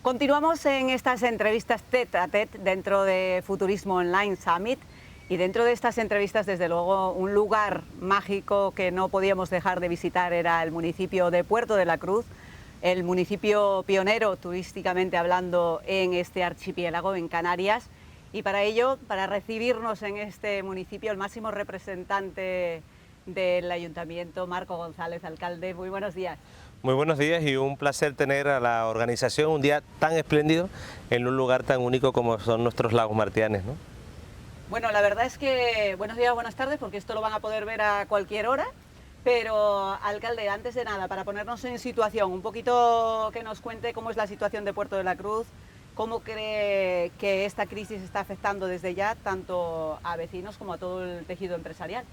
Continuamos en estas entrevistas tête a tête dentro de Futurismo Online Summit y dentro de estas entrevistas, desde luego, un lugar mágico que no podíamos dejar de visitar era el municipio de Puerto de la Cruz, el municipio pionero turísticamente hablando en este archipiélago, en Canarias, y para ello, para recibirnos en este municipio, el máximo representante del Ayuntamiento, Marco González, alcalde. Muy buenos días. Muy buenos días y un placer tener a la organización un día tan espléndido en un lugar tan único como son nuestros lagos martianes, ¿no? Bueno, la verdad es que buenos días, buenas tardes, porque esto lo van a poder ver a cualquier hora, pero alcalde, antes de nada, para ponernos en situación, un poquito que nos cuente cómo es la situación de Puerto de la Cruz, cómo cree que esta crisis está afectando desde ya tanto a vecinos como a todo el tejido empresarial.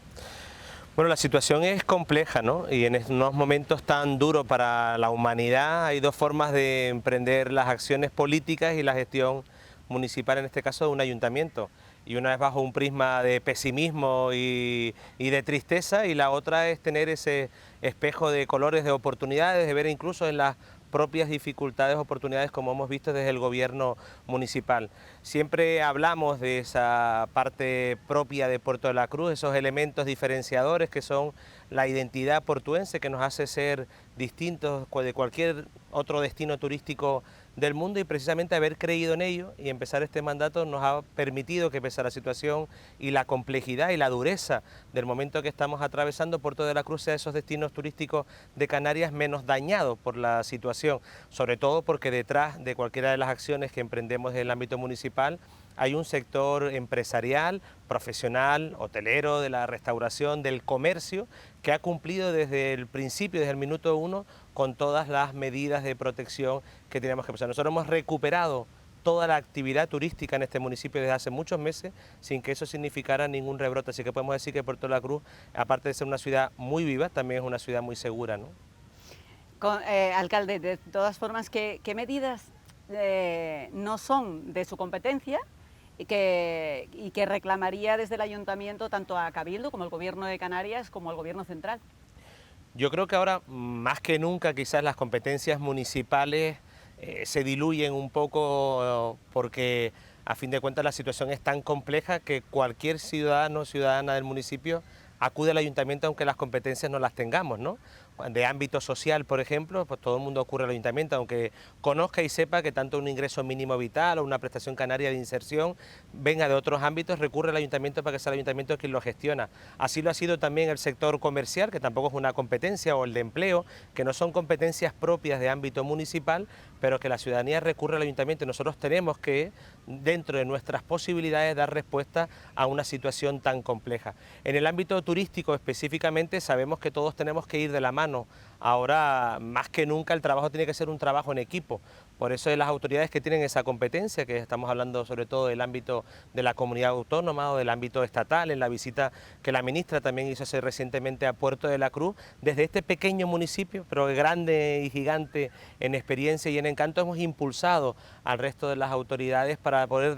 Bueno, la situación es compleja, ¿no? Y en unos momentos tan duros para la humanidad hay dos formas de emprender las acciones políticas y la gestión municipal, en este caso de un ayuntamiento. Y una es bajo un prisma de pesimismo y de tristeza, y la otra es tener ese espejo de colores, de oportunidades, de ver incluso en las propias dificultades, oportunidades, como hemos visto desde el gobierno municipal. Siempre hablamos de esa parte propia de Puerto de la Cruz, esos elementos diferenciadores que son la identidad portuense, que nos hace ser distintos de cualquier otro destino turístico del mundo, y precisamente haber creído en ello y empezar este mandato nos ha permitido que, pese a la situación y la complejidad y la dureza del momento que estamos atravesando, Puerto de la Cruz sea de esos destinos turísticos de Canarias menos dañados por la situación, sobre todo porque detrás de cualquiera de las acciones que emprendemos en el ámbito municipal hay un sector empresarial, profesional, hotelero, de la restauración, del comercio, que ha cumplido desde el principio, desde el minuto uno, con todas las medidas de protección que teníamos que pasar. Nosotros hemos recuperado toda la actividad turística en este municipio desde hace muchos meses, sin que eso significara ningún rebrote. Así que podemos decir que Puerto de la Cruz, aparte de ser una ciudad muy viva, también es una ciudad muy segura, ¿no? Alcalde, de todas formas, ¿qué medidas no son de su competencia y que reclamaría desde el Ayuntamiento tanto a Cabildo como al Gobierno de Canarias como al Gobierno central? Yo creo que ahora, más que nunca, quizás las competencias municipales se diluyen un poco, porque a fin de cuentas la situación es tan compleja que cualquier ciudadano o ciudadana del municipio acude al ayuntamiento aunque las competencias no las tengamos, ¿no? De ámbito social, por ejemplo, pues todo el mundo ocurre al ayuntamiento, aunque conozca y sepa que tanto un ingreso mínimo vital o una prestación canaria de inserción venga de otros ámbitos, recurre al ayuntamiento para que sea el ayuntamiento quien lo gestiona. Así lo ha sido también el sector comercial, que tampoco es una competencia, o el de empleo, que no son competencias propias de ámbito municipal, pero que la ciudadanía recurre al ayuntamiento. Nosotros tenemos que, dentro de nuestras posibilidades, dar respuesta a una situación tan compleja. En el ámbito turístico específicamente, sabemos que todos tenemos que ir de la mano. Ahora, más que nunca, el trabajo tiene que ser un trabajo en equipo. Por eso de las autoridades que tienen esa competencia, que estamos hablando sobre todo del ámbito de la comunidad autónoma o del ámbito estatal, en la visita que la ministra también hizo hace recientemente a Puerto de la Cruz, desde este pequeño municipio, pero grande y gigante en experiencia y en encanto, hemos impulsado al resto de las autoridades para poder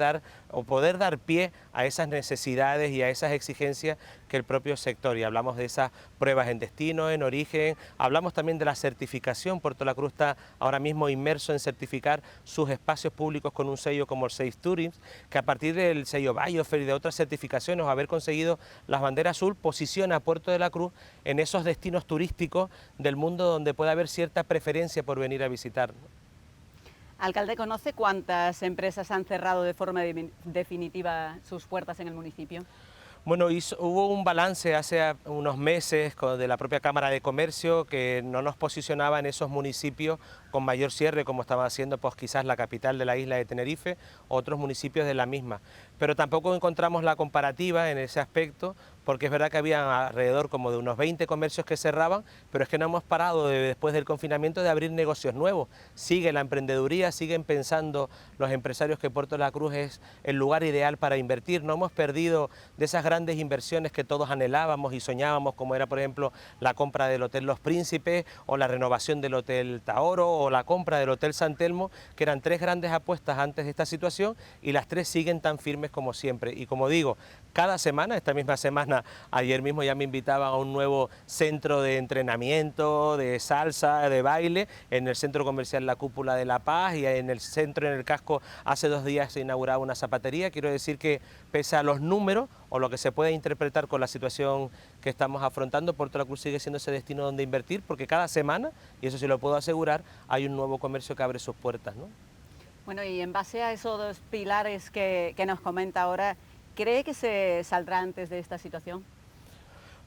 dar pie a esas necesidades y a esas exigencias que el propio sector, y hablamos de esas pruebas en destino, en origen, hablamos también de la certificación. Puerto de la Cruz está ahora mismo inmerso en certificar sus espacios públicos con un sello como el Safe Tourism, que a partir del sello Biosphere y de otras certificaciones, o haber conseguido las banderas azul, posiciona a Puerto de la Cruz en esos destinos turísticos del mundo donde puede haber cierta preferencia por venir a visitar. Alcalde, ¿conoce cuántas empresas han cerrado de forma definitiva sus puertas en el municipio? Bueno, hubo un balance hace unos meses de la propia Cámara de Comercio que no nos posicionaba en esos municipios con mayor cierre, como estaba haciendo pues quizás la capital de la isla de Tenerife, otros municipios de la misma. Pero tampoco encontramos la comparativa en ese aspecto, porque es verdad que había alrededor como de unos 20 comercios que cerraban, pero es que no hemos parado después del confinamiento de abrir negocios nuevos. Sigue la emprendeduría, siguen pensando los empresarios que Puerto de la Cruz es el lugar ideal para invertir. No hemos perdido de esas grandes inversiones que todos anhelábamos y soñábamos, como era por ejemplo la compra del Hotel Los Príncipes o la renovación del Hotel Taoro o la compra del Hotel San Telmo, que eran tres grandes apuestas antes de esta situación, y las tres siguen tan firmes firmes como siempre. Y como digo, cada semana, esta misma semana, ayer mismo ya me invitaban a un nuevo centro de entrenamiento, de salsa, de baile, en el centro comercial La Cúpula de La Paz, y en el centro, en el casco, hace 2 días se inauguraba una zapatería. Quiero decir que pese a los números o lo que se puede interpretar con la situación que estamos afrontando, Puerto de la Cruz sigue siendo ese destino donde invertir, porque cada semana, y eso sí lo puedo asegurar, hay un nuevo comercio que abre sus puertas, ¿no? Bueno, y en base a esos 2 pilares que nos comenta ahora, ¿cree que se saldrá antes de esta situación?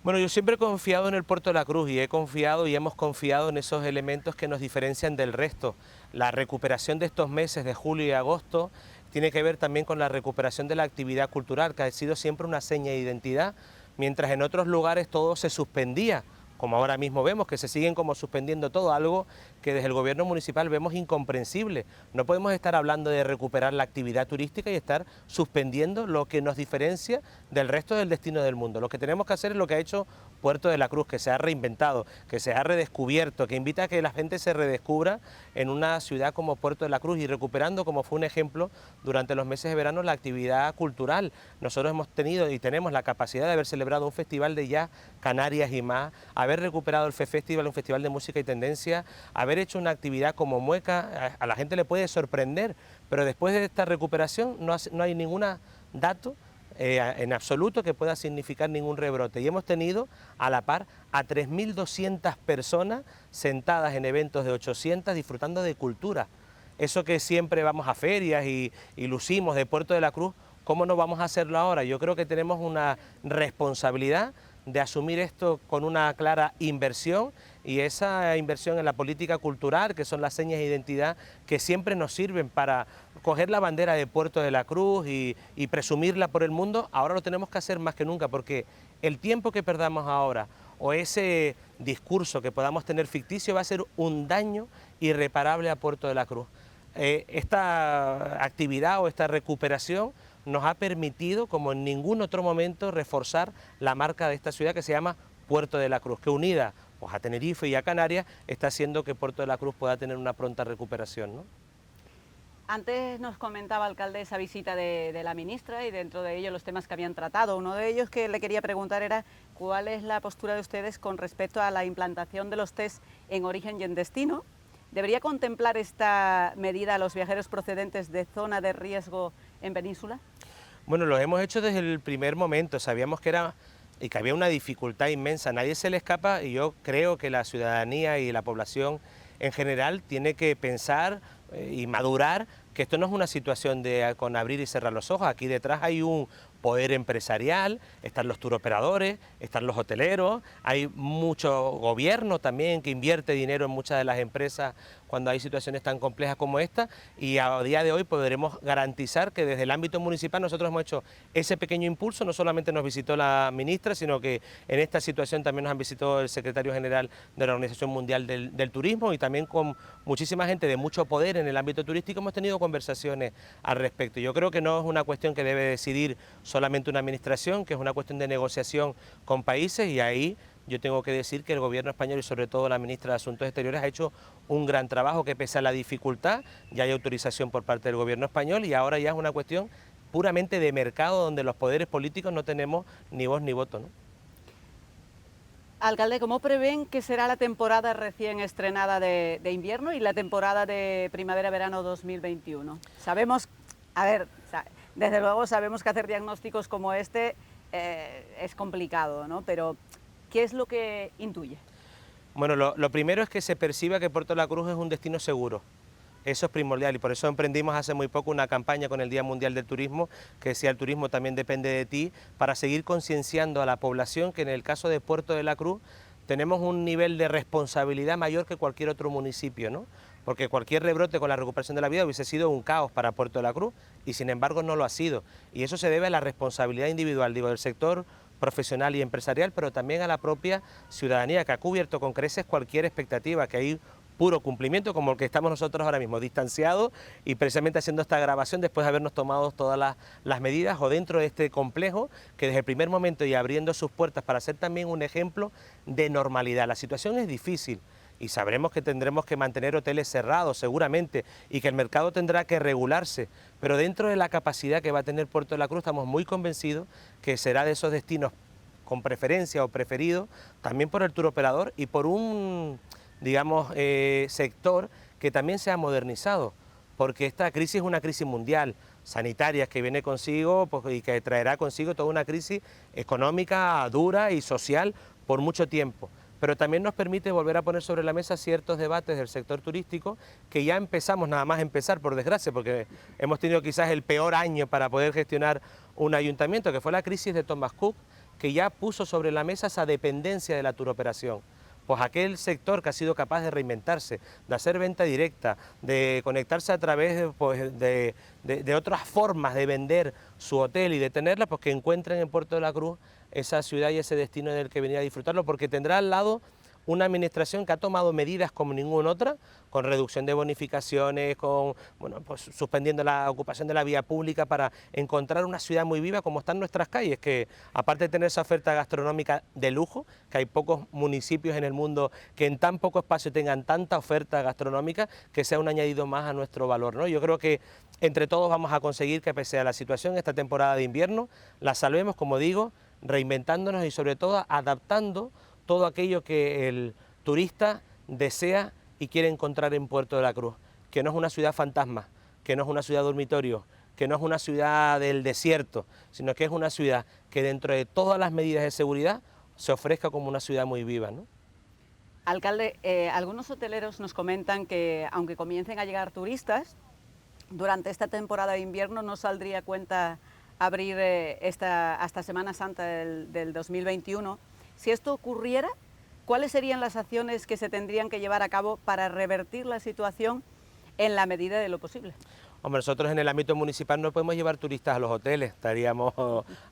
Bueno, yo siempre he confiado en el Puerto de la Cruz y he confiado y hemos confiado en esos elementos que nos diferencian del resto. La recuperación de estos meses de julio y agosto tiene que ver también con la recuperación de la actividad cultural, que ha sido siempre una seña de identidad, mientras en otros lugares todo se suspendía, como ahora mismo vemos que se siguen como suspendiendo todo, algo que desde el gobierno municipal vemos incomprensible. No podemos estar hablando de recuperar la actividad turística y estar suspendiendo lo que nos diferencia del resto del destino del mundo. Lo que tenemos que hacer es lo que ha hecho Puerto de la Cruz, que se ha reinventado, que se ha redescubierto, que invita a que la gente se redescubra en una ciudad como Puerto de la Cruz y recuperando, como fue un ejemplo, durante los meses de verano la actividad cultural. Nosotros hemos tenido y tenemos la capacidad de haber celebrado un festival de jazz, Canarias y más, haber recuperado el FEFestival, un festival de música y tendencia, haber hecho una actividad como Mueca. A la gente le puede sorprender, pero después de esta recuperación no hay ningún dato en absoluto que pueda significar ningún rebrote. Y hemos tenido a la par a 3.200 personas sentadas en eventos de 800 disfrutando de cultura. Eso que siempre vamos a ferias y lucimos de Puerto de la Cruz, ¿cómo no vamos a hacerlo ahora? Yo creo que tenemos una responsabilidad de asumir esto con una clara inversión, y esa inversión en la política cultural, que son las señas de identidad que siempre nos sirven para coger la bandera de Puerto de la Cruz y presumirla por el mundo, ahora lo tenemos que hacer más que nunca, porque el tiempo que perdamos ahora o ese discurso que podamos tener ficticio va a ser un daño irreparable a Puerto de la Cruz. Esta actividad o esta recuperación nos ha permitido, como en ningún otro momento, reforzar la marca de esta ciudad que se llama Puerto de la Cruz, que unida pues, a Tenerife y a Canarias está haciendo que Puerto de la Cruz pueda tener una pronta recuperación, ¿no? Antes nos comentaba, alcalde, esa visita de la ministra y dentro de ello los temas que habían tratado. Uno de ellos que le quería preguntar era cuál es la postura de ustedes con respecto a la implantación de los test en origen y en destino. ¿Debería contemplar esta medida a los viajeros procedentes de zona de riesgo en Península? Bueno, lo hemos hecho desde el primer momento, sabíamos que había una dificultad inmensa, nadie se le escapa, y yo creo que la ciudadanía y la población en general tiene que pensar y madurar que esto no es una situación de con abrir y cerrar los ojos. Aquí detrás hay un poder empresarial, están los turoperadores, están los hoteleros, hay mucho gobierno también que invierte dinero en muchas de las empresas cuando hay situaciones tan complejas como esta, y a día de hoy podremos garantizar que desde el ámbito municipal nosotros hemos hecho ese pequeño impulso. No solamente nos visitó la ministra, sino que en esta situación también nos han visitado el secretario general de la Organización Mundial del Turismo, y también con muchísima gente de mucho poder en el ámbito turístico hemos tenido conversaciones al respecto. Yo creo que no es una cuestión que debe decidir solamente una administración, que es una cuestión de negociación con países, y ahí yo tengo que decir que el gobierno español y sobre todo la ministra de Asuntos Exteriores ha hecho un gran trabajo, que pese a la dificultad ya hay autorización por parte del gobierno español, y ahora ya es una cuestión puramente de mercado donde los poderes políticos no tenemos ni voz ni voto, ¿no? Alcalde, ¿cómo prevén que será la temporada recién estrenada de invierno y la temporada de primavera-verano 2021? Sabemos, desde luego sabemos que hacer diagnósticos como este es complicado, ¿no? Pero ¿qué es lo que intuye? Bueno, lo primero es que se perciba que Puerto de la Cruz es un destino seguro. Eso es primordial, y por eso emprendimos hace muy poco una campaña con el Día Mundial del Turismo, que decía: el turismo también depende de ti, para seguir concienciando a la población que en el caso de Puerto de la Cruz tenemos un nivel de responsabilidad mayor que cualquier otro municipio, ¿no? Porque cualquier rebrote con la recuperación de la vida hubiese sido un caos para Puerto de la Cruz, y sin embargo no lo ha sido. Y eso se debe a la responsabilidad individual, digo, del sector profesional y empresarial, pero también a la propia ciudadanía, que ha cubierto con creces cualquier expectativa, que hay puro cumplimiento como el que estamos nosotros ahora mismo, distanciados y precisamente haciendo esta grabación después de habernos tomado todas las medidas, o dentro de este complejo que desde el primer momento y abriendo sus puertas para ser también un ejemplo de normalidad. La situación es difícil, y sabremos que tendremos que mantener hoteles cerrados seguramente y que el mercado tendrá que regularse, pero dentro de la capacidad que va a tener Puerto de la Cruz estamos muy convencidos que será de esos destinos con preferencia o preferido también por el turoperador y por un, digamos, sector que también se ha modernizado, porque esta crisis es una crisis mundial, sanitaria, que viene consigo pues, y que traerá consigo toda una crisis económica dura y social por mucho tiempo, pero también nos permite volver a poner sobre la mesa ciertos debates del sector turístico que ya empezamos, nada más empezar, por desgracia, porque hemos tenido quizás el peor año para poder gestionar un ayuntamiento, que fue la crisis de Thomas Cook, que ya puso sobre la mesa esa dependencia de la turoperación. Pues aquel sector que ha sido capaz de reinventarse, de hacer venta directa, de conectarse a través pues, de otras formas de vender su hotel y de tenerla, pues que encuentren en Puerto de la Cruz esa ciudad y ese destino en el que venir a disfrutarlo, porque tendrá al lado una administración que ha tomado medidas como ninguna otra, con reducción de bonificaciones, con bueno, pues suspendiendo la ocupación de la vía pública para encontrar una ciudad muy viva como están nuestras calles, que aparte de tener esa oferta gastronómica de lujo, que hay pocos municipios en el mundo que en tan poco espacio tengan tanta oferta gastronómica, que sea un añadido más a nuestro valor, ¿no? Yo creo que entre todos vamos a conseguir que pese a la situación, esta temporada de invierno, la salvemos, como digo, reinventándonos y sobre todo adaptando todo aquello que el turista desea y quiere encontrar en Puerto de la Cruz, que no es una ciudad fantasma, que no es una ciudad dormitorio, que no es una ciudad del desierto, sino que es una ciudad que dentro de todas las medidas de seguridad se ofrezca como una ciudad muy viva, ¿no? Alcalde, algunos hoteleros nos comentan que aunque comiencen a llegar turistas, durante esta temporada de invierno no saldría a cuenta abrir hasta Semana Santa del 2021. Si esto ocurriera, ¿cuáles serían las acciones que se tendrían que llevar a cabo para revertir la situación en la medida de lo posible? Hombre, nosotros en el ámbito municipal no podemos llevar turistas a los hoteles, estaríamos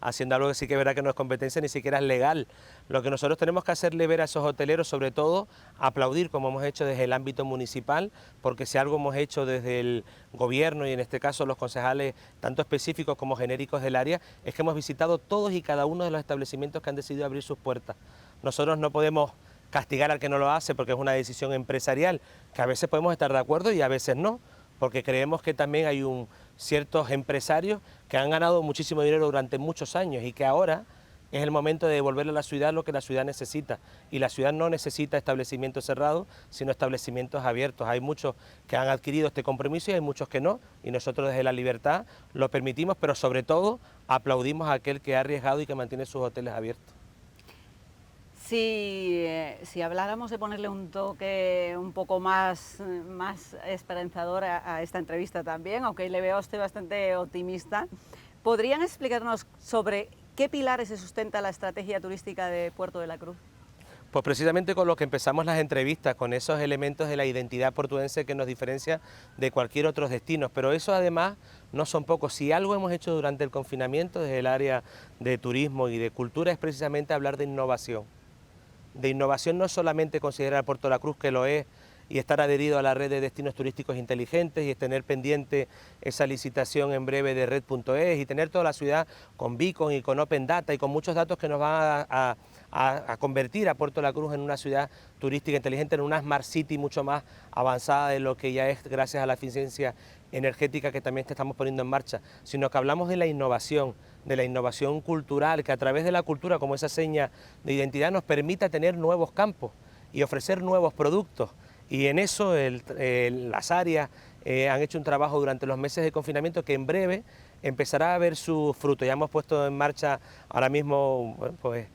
haciendo algo que sí que es verdad que no es competencia, ni siquiera es legal. Lo que nosotros tenemos que hacerle ver a esos hoteleros, sobre todo, aplaudir como hemos hecho desde el ámbito municipal, porque si algo hemos hecho desde el gobierno y en este caso los concejales, tanto específicos como genéricos del área, es que hemos visitado todos y cada uno de los establecimientos que han decidido abrir sus puertas. Nosotros no podemos castigar al que no lo hace porque es una decisión empresarial, que a veces podemos estar de acuerdo y a veces no, porque creemos que también hay ciertos empresarios que han ganado muchísimo dinero durante muchos años y que ahora es el momento de devolverle a la ciudad lo que la ciudad necesita. Y la ciudad no necesita establecimientos cerrados, sino establecimientos abiertos. Hay muchos que han adquirido este compromiso y hay muchos que no, y nosotros desde la libertad lo permitimos, pero sobre todo aplaudimos a aquel que ha arriesgado y que mantiene sus hoteles abiertos. Si habláramos de ponerle un toque un poco más esperanzador a esta entrevista también, aunque le veo a usted bastante optimista, ¿podrían explicarnos sobre qué pilares se sustenta la estrategia turística de Puerto de la Cruz? Pues precisamente con lo que empezamos las entrevistas, con esos elementos de la identidad portuense que nos diferencia de cualquier otro destino, pero eso además no son pocos. Si algo hemos hecho durante el confinamiento desde el área de turismo y de cultura es precisamente hablar de innovación. De innovación no solamente considerar a Puerto de la Cruz, que lo es, y estar adherido a la red de destinos turísticos inteligentes y tener pendiente esa licitación en breve de red.es y tener toda la ciudad con Beacon y con Open Data y con muchos datos que nos van a convertir a Puerto de la Cruz en una ciudad turística inteligente, en una Smart City mucho más avanzada de lo que ya es gracias a la eficiencia energética que también estamos poniendo en marcha, sino que hablamos de la innovación cultural, que a través de la cultura como esa seña de identidad nos permita tener nuevos campos y ofrecer nuevos productos. Y en eso las áreas han hecho un trabajo durante los meses de confinamiento que en breve empezará a ver su fruto. Ya hemos puesto en marcha ahora mismo, bueno, pues,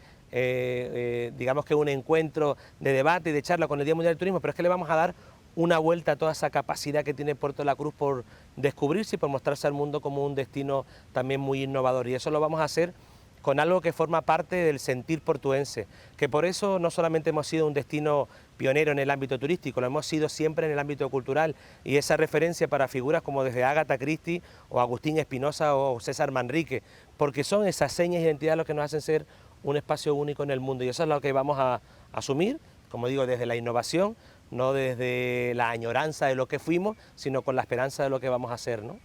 digamos que un encuentro de debate y de charla con el Día Mundial del Turismo, pero es que le vamos a dar una vuelta a toda esa capacidad que tiene Puerto de la Cruz por descubrirse y por mostrarse al mundo como un destino también muy innovador. Y eso lo vamos a hacer con algo que forma parte del sentir portuense, que por eso no solamente hemos sido un destino pionero en el ámbito turístico, lo hemos sido siempre en el ámbito cultural, y esa referencia para figuras como desde Agatha Christie o Agustín Espinosa o César Manrique, porque son esas señas de identidad lo que nos hacen ser un espacio único en el mundo, y eso es lo que vamos a asumir, como digo, desde la innovación, no desde la añoranza de lo que fuimos, sino con la esperanza de lo que vamos a hacer, ¿no?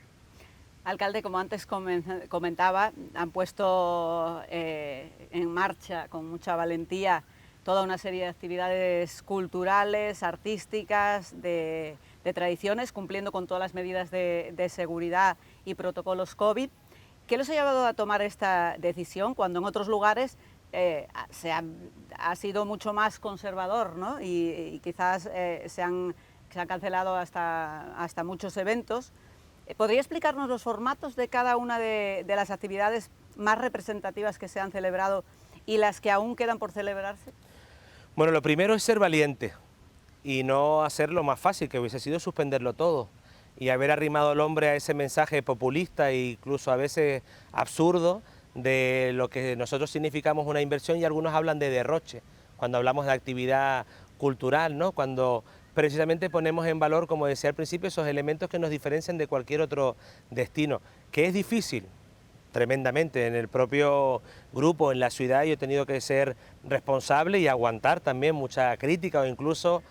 Alcalde, como antes comentaba, han puesto en marcha con mucha valentía toda una serie de actividades culturales, artísticas, de tradiciones, cumpliendo con todas las medidas de seguridad y protocolos COVID. ¿Qué los ha llevado a tomar esta decisión cuando en otros lugares ha sido mucho más conservador, ¿no? y quizás se han cancelado hasta muchos eventos? ¿Podría explicarnos los formatos de cada una de las actividades más representativas que se han celebrado y las que aún quedan por celebrarse? Bueno, lo primero es ser valiente y no hacer lo más fácil, que hubiese sido suspenderlo todo, y haber arrimado al hombre a ese mensaje populista e incluso a veces absurdo de lo que nosotros significamos una inversión, y algunos hablan de derroche cuando hablamos de actividad cultural, ¿no? Cuando precisamente ponemos en valor, como decía al principio, esos elementos que nos diferencian de cualquier otro destino, que es difícil, tremendamente. En el propio grupo, en la ciudad, yo he tenido que ser responsable y aguantar también mucha crítica o incluso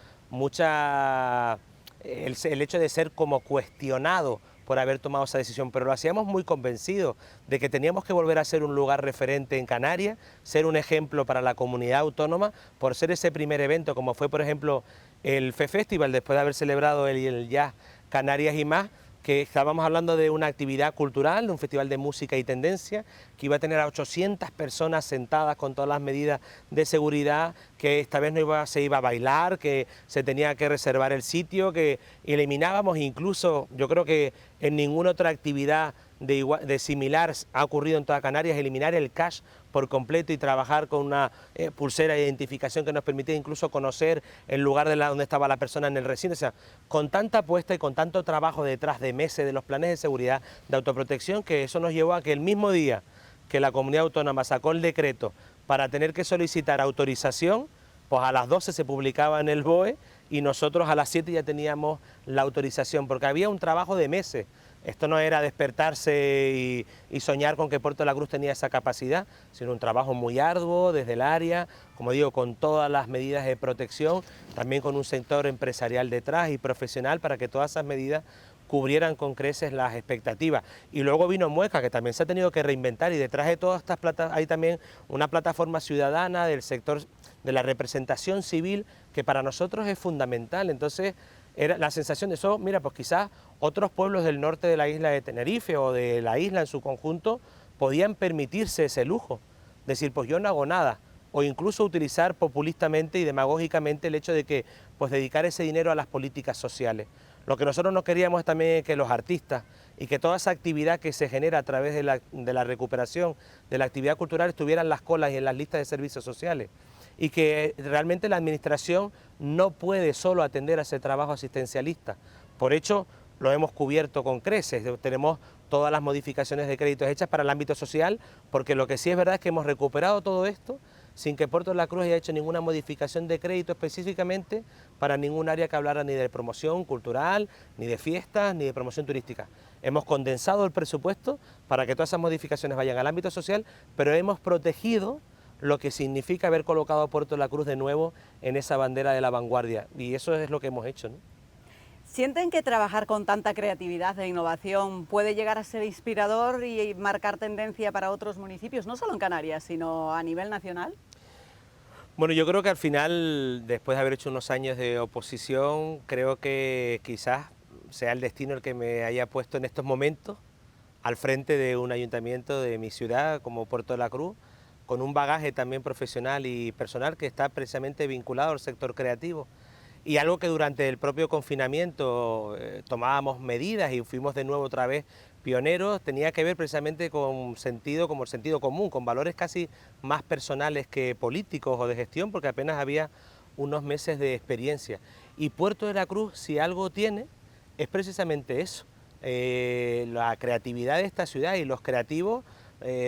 el hecho de ser como cuestionado por haber tomado esa decisión, pero lo hacíamos muy convencidos de que teníamos que volver a ser un lugar referente en Canarias, ser un ejemplo para la comunidad autónoma, por ser ese primer evento, como fue por ejemplo el FE Festival, después de haber celebrado el Jazz Canarias y más, que estábamos hablando de una actividad cultural, de un festival de música y tendencia, que iba a tener a 800 personas sentadas con todas las medidas de seguridad, que esta vez se iba a bailar, que se tenía que reservar el sitio, que eliminábamos incluso, yo creo que en ninguna otra actividad de similar ha ocurrido en toda Canarias, eliminar el cash por completo y trabajar con una pulsera de identificación que nos permitía incluso conocer el lugar donde estaba la persona en el recinto. O sea, con tanta apuesta y con tanto trabajo detrás de meses de los planes de seguridad, de autoprotección, que eso nos llevó a que el mismo día que la comunidad autónoma sacó el decreto para tener que solicitar autorización, pues a las 12 se publicaba en el BOE y nosotros a las 7 ya teníamos la autorización, porque había un trabajo de meses. Esto no era despertarse y soñar con que Puerto de la Cruz tenía esa capacidad, sino un trabajo muy arduo desde el área, como digo, con todas las medidas de protección, también con un sector empresarial detrás y profesional para que todas esas medidas cubrieran con creces las expectativas. Y luego vino Mueca, que también se ha tenido que reinventar, y detrás de todas estas plataformas hay también una plataforma ciudadana del sector de la representación civil, que para nosotros es fundamental. Entonces, era la sensación de eso, mira, pues quizás otros pueblos del norte de la isla de Tenerife o de la isla en su conjunto podían permitirse ese lujo, decir, pues yo no hago nada, o incluso utilizar populistamente y demagógicamente el hecho de que, pues dedicar ese dinero a las políticas sociales. Lo que nosotros no queríamos es también que los artistas y que toda esa actividad que se genera a través de la recuperación de la actividad cultural estuvieran en las colas y en las listas de servicios sociales, y que realmente la administración no puede solo atender a ese trabajo asistencialista. Por hecho, lo hemos cubierto con creces, tenemos todas las modificaciones de créditos hechas para el ámbito social, porque lo que sí es verdad es que hemos recuperado todo esto sin que Puerto de la Cruz haya hecho ninguna modificación de crédito específicamente para ningún área que hablara ni de promoción cultural, ni de fiestas, ni de promoción turística. Hemos condensado el presupuesto para que todas esas modificaciones vayan al ámbito social, pero hemos protegido lo que significa haber colocado a Puerto de la Cruz de nuevo en esa bandera de la vanguardia, y eso es lo que hemos hecho, ¿no? ¿Sienten que trabajar con tanta creatividad e innovación puede llegar a ser inspirador y marcar tendencia para otros municipios, no solo en Canarias, sino a nivel nacional? Bueno, yo creo que al final, después de haber hecho unos años de oposición, creo que quizás sea el destino el que me haya puesto en estos momentos al frente de un ayuntamiento de mi ciudad como Puerto de la Cruz, con un bagaje también profesional y personal que está precisamente vinculado al sector creativo. Y algo que durante el propio confinamiento tomábamos medidas y fuimos de nuevo otra vez pioneros, tenía que ver precisamente con sentido, como el sentido común, con valores casi más personales que políticos o de gestión, porque apenas había unos meses de experiencia. Y Puerto de la Cruz, si algo tiene, es precisamente eso. La creatividad de esta ciudad y los creativos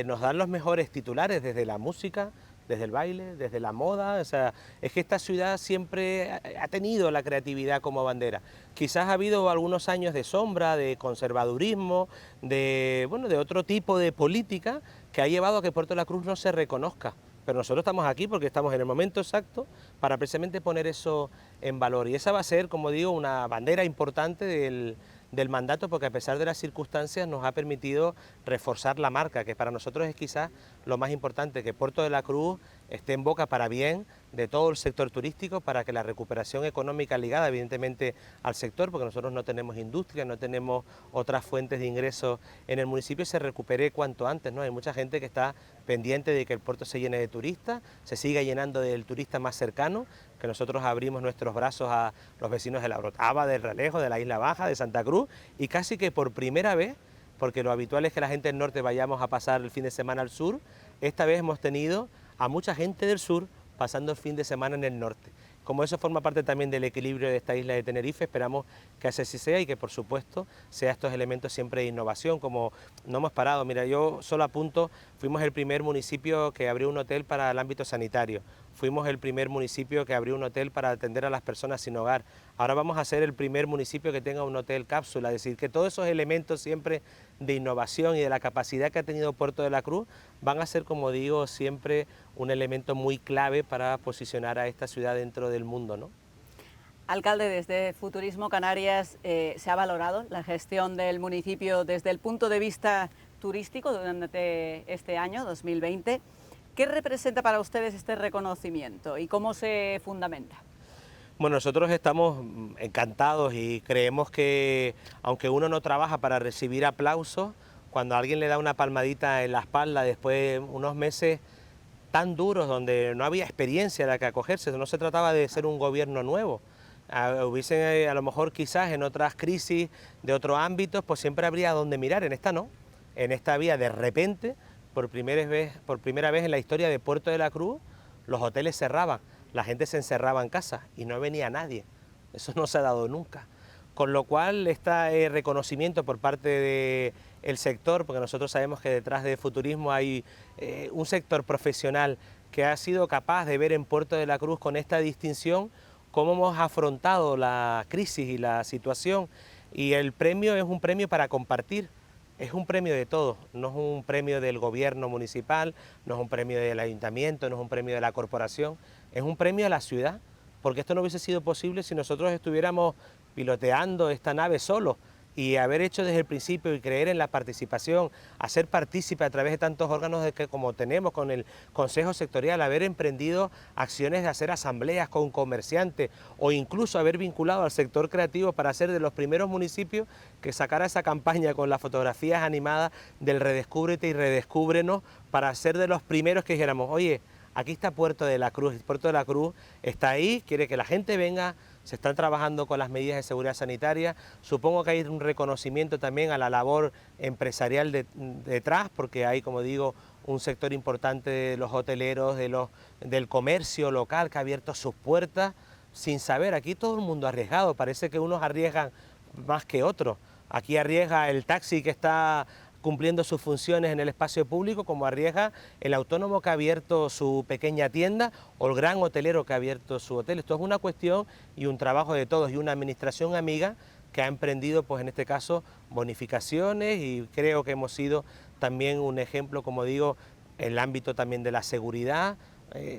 nos dan los mejores titulares desde la música, desde el baile, desde la moda. O sea, es que esta ciudad siempre ha tenido la creatividad como bandera. Quizás ha habido algunos años de sombra, de conservadurismo, de otro tipo de política que ha llevado a que Puerto de la Cruz no se reconozca. Pero nosotros estamos aquí porque estamos en el momento exacto para precisamente poner eso en valor. Y esa va a ser, como digo, una bandera importante del mandato, porque a pesar de las circunstancias nos ha permitido reforzar la marca, que para nosotros es quizás lo más importante, que Puerto de la Cruz esté en boca para bien de todo el sector turístico, para que la recuperación económica ligada evidentemente al sector, porque nosotros no tenemos industria, no tenemos otras fuentes de ingresos en el municipio, se recupere cuanto antes, ¿no? Hay mucha gente que está pendiente de que el puerto se llene de turistas, se siga llenando del turista más cercano, que nosotros abrimos nuestros brazos a los vecinos de La Orotava, del Realejo, de la Isla Baja, de Santa Cruz, y casi que por primera vez, porque lo habitual es que la gente del norte vayamos a pasar el fin de semana al sur, esta vez hemos tenido a mucha gente del sur pasando el fin de semana en el norte. Como eso forma parte también del equilibrio de esta isla de Tenerife, esperamos que así sea y que por supuesto sea estos elementos siempre de innovación, como no hemos parado. Mira, yo solo apunto, fuimos el primer municipio que abrió un hotel para el ámbito sanitario, fuimos el primer municipio que abrió un hotel para atender a las personas sin hogar, ahora vamos a ser el primer municipio que tenga un hotel cápsula, es decir, que todos esos elementos siempre de innovación y de la capacidad que ha tenido Puerto de la Cruz van a ser, como digo, siempre un elemento muy clave para posicionar a esta ciudad dentro del mundo, ¿no? Alcalde, desde Futurismo Canarias se ha valorado la gestión del municipio desde el punto de vista turístico durante este año 2020. ¿Qué representa para ustedes este reconocimiento y cómo se fundamenta? Bueno, nosotros estamos encantados y creemos que, aunque uno no trabaja para recibir aplausos, cuando alguien le da una palmadita en la espalda después de unos meses tan duros donde no había experiencia a la que acogerse, no se trataba de ser un gobierno nuevo. Hubiesen a lo mejor quizás en otras crisis de otros ámbitos, pues siempre habría donde mirar, en esta no. En esta había de repente, por primera vez en la historia de Puerto de la Cruz, los hoteles cerraban, la gente se encerraba en casa y no venía nadie. Eso no se ha dado nunca. Con lo cual, este reconocimiento por parte del sector, porque nosotros sabemos que detrás de Futurismo hay un sector profesional que ha sido capaz de ver en Puerto de la Cruz con esta distinción cómo hemos afrontado la crisis y la situación, y el premio es un premio para compartir, es un premio de todos, no es un premio del gobierno municipal, no es un premio del ayuntamiento, no es un premio de la corporación, es un premio a la ciudad, porque esto no hubiese sido posible si nosotros estuviéramos piloteando esta nave solos, y haber hecho desde el principio y creer en la participación, hacer partícipe a través de tantos órganos como tenemos con el Consejo Sectorial, haber emprendido acciones de hacer asambleas con comerciantes o incluso haber vinculado al sector creativo para ser de los primeros municipios que sacara esa campaña con las fotografías animadas del Redescúbrete y Redescúbrenos, para ser de los primeros que dijéramos, oye, aquí está Puerto de la Cruz, Puerto de la Cruz está ahí, quiere que la gente venga, se están trabajando con las medidas de seguridad sanitaria, supongo que hay un reconocimiento también a la labor empresarial detrás, porque hay, como digo, un sector importante de los hoteleros, del comercio local que ha abierto sus puertas sin saber, aquí todo el mundo ha arriesgado, parece que unos arriesgan más que otros, aquí arriesga el taxi que está cumpliendo sus funciones en el espacio público, como arriesga el autónomo que ha abierto su pequeña tienda o el gran hotelero que ha abierto su hotel. Esto es una cuestión y un trabajo de todos y una administración amiga que ha emprendido, pues en este caso, bonificaciones, y creo que hemos sido también un ejemplo, como digo, en el ámbito también de la seguridad.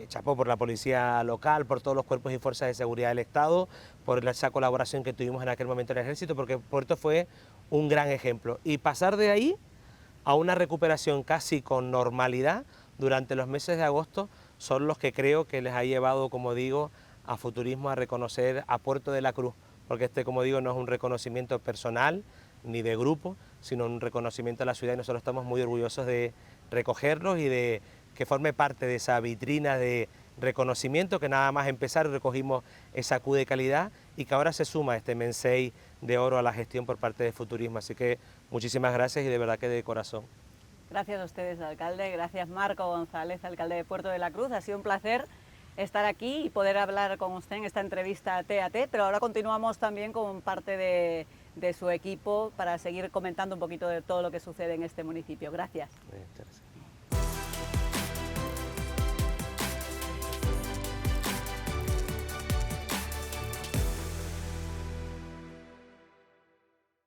Chapó por la policía local, por todos los cuerpos y fuerzas de seguridad del Estado, por esa colaboración que tuvimos en aquel momento en el Ejército, porque Puerto fue un gran ejemplo. Y pasar de ahí a una recuperación casi con normalidad durante los meses de agosto son los que creo que les ha llevado, como digo, a Futurismo a reconocer a Puerto de la Cruz, porque como digo, no es un reconocimiento personal ni de grupo, sino un reconocimiento a la ciudad, y nosotros estamos muy orgullosos de recogerlos y de que forme parte de esa vitrina de reconocimiento, que nada más empezar recogimos esa Q de calidad y que ahora se suma este Mensei de oro a la gestión por parte de Futurismo. Así que muchísimas gracias y de verdad que de corazón. Gracias a ustedes, alcalde. Gracias, Marco González, alcalde de Puerto de la Cruz. Ha sido un placer estar aquí y poder hablar con usted en esta entrevista T a T, pero ahora continuamos también con parte de su equipo para seguir comentando un poquito de todo lo que sucede en este municipio. Gracias.